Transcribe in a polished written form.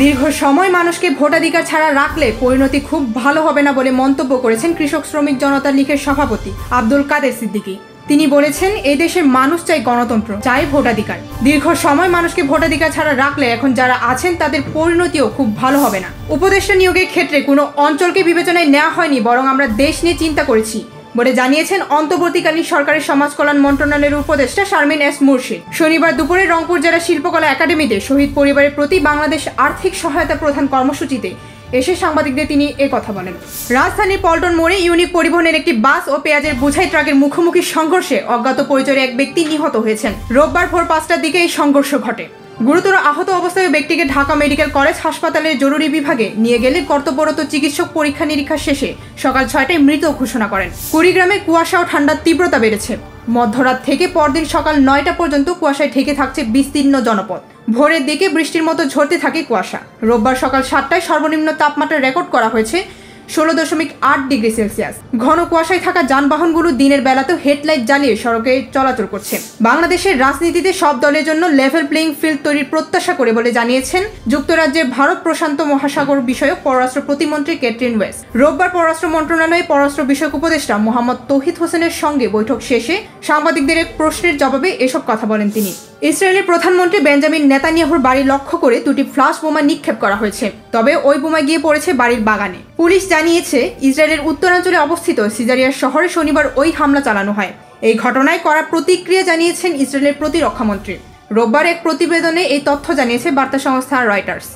দীর্ঘ সময় মানুষকে ভোটাধিকার ছাড়া রাখলে পরিণতি খুব ভালো হবে না বলে মন্তব্য করেছেন কৃষক শ্রমিক জনতা লীগের সভাপতি আব্দুল কাদের সিদ্দিকী। তিনি বলেছেন, এই দেশের মানুষ চাই গণতন্ত্র, চাই ভোটাধিকার। দীর্ঘ সময় মানুষকে ভোটাধিকার ছাড়া রাখলে এখন যারা আছেন তাদের পরিণতিও খুব ভালো হবে না। উপদেষ্টা নিয়োগের ক্ষেত্রে কোনো অঞ্চলকে বিবেচনায় নেওয়া হয়নি, বরং আমরা দেশ নিয়ে চিন্তা করেছি বলে জানিয়েছেন অন্তর্বর্তীকালীন সরকারের সমাজ কল্যাণ মন্ত্রণালয়ের উপদেষ্টা শারমিন এস মুর্শিদ। শনিবার দুপুরে রংপুর জেলা শিল্পকলা একাডেমিতে শহীদ পরিবারের প্রতি বাংলাদেশ আর্থিক সহায়তা প্রধান কর্মসূচিতে এসে সাংবাদিকদের তিনি কথা বলেন। রাজধানীর পল্টন মোড়ে ইউনিক পরিবহনের একটি বাস ও পেঁয়াজের বোঝাই ট্রাকের মুখোমুখি সংঘর্ষে অজ্ঞাত পরিচয়ের এক ব্যক্তি নিহত হয়েছেন। রোববার ভোর 5টার দিকে এই সংঘর্ষ ঘটে। গুরুতর আহত অবস্থায় ব্যক্তিকে ঢাকা মেডিকেল কলেজ হাসপাতালের জরুরি বিভাগে নিয়ে গেলে কর্তব্যরত চিকিৎসক পরীক্ষা নিরীক্ষা শেষে সকাল 6টায় মৃত ঘোষণা করেন। কুড়িগ্রামে কুয়াশা ও ঠান্ডার তীব্রতা বেড়েছে। মধ্যরাত থেকে পরদিন সকাল 9টা পর্যন্ত কুয়াশায় ঢেকে থাকছে বিস্তীর্ণ জনপদ। ভোরের দিকে বৃষ্টির মতো ঝরতে থাকে কুয়াশা। রোববার সকাল 7টায় সর্বনিম্ন তাপমাত্রা রেকর্ড করা হয়েছে 16.8 ডিগ্রি সেলসিয়াস। ঘন কুয়াশায় থাকা যানবাহনগুলো দিনের বেলাতেও হেডলাইট জ্বালিয়ে সড়কে চলাচল করছে। বাংলাদেশের রাজনীতিতে সব দলের জন্য লেভেল প্লেইং ফিল্ড তৈরির প্রত্যাশা করে বলে জানিয়েছেন যুক্তরাজ্যের ভারত প্রশান্ত মহাসাগর বিষয়ক পররাষ্ট্র প্রতিমন্ত্রী ক্যাটরিন ওয়েস্ট। রোববার পররাষ্ট্র মন্ত্রণালয়ে পররাষ্ট্র বিষয়ক উপদেষ্টা মোহাম্মদ তৌহিদ হোসেনের সঙ্গে বৈঠক শেষে সাংবাদিকদের এক প্রশ্নের জবাবে এসব কথা বলেন তিনি। ইসরায়েলের প্রধানমন্ত্রী বেঞ্জামিন নেতানিয়াহুর বাড়ি লক্ষ্য করে 2টি ফ্লাশ বোমা নিক্ষেপ করা হয়েছে, তবে ওই বোমা গিয়ে পড়েছে বাড়ির বাগানে। পুলিশ জানিয়েছে, ইসরায়েলের উত্তরাঞ্চলে অবস্থিত সিজারিয়া শহরে শনিবার ওই হামলা চালানো হয়। এই ঘটনায় কড়া প্রতিক্রিয়া জানিয়েছেন ইসরায়েলের প্রতিরক্ষামন্ত্রী। রোববার এক প্রতিবেদনে এই তথ্য জানিয়েছে বার্তা সংস্থা রয়টার্স।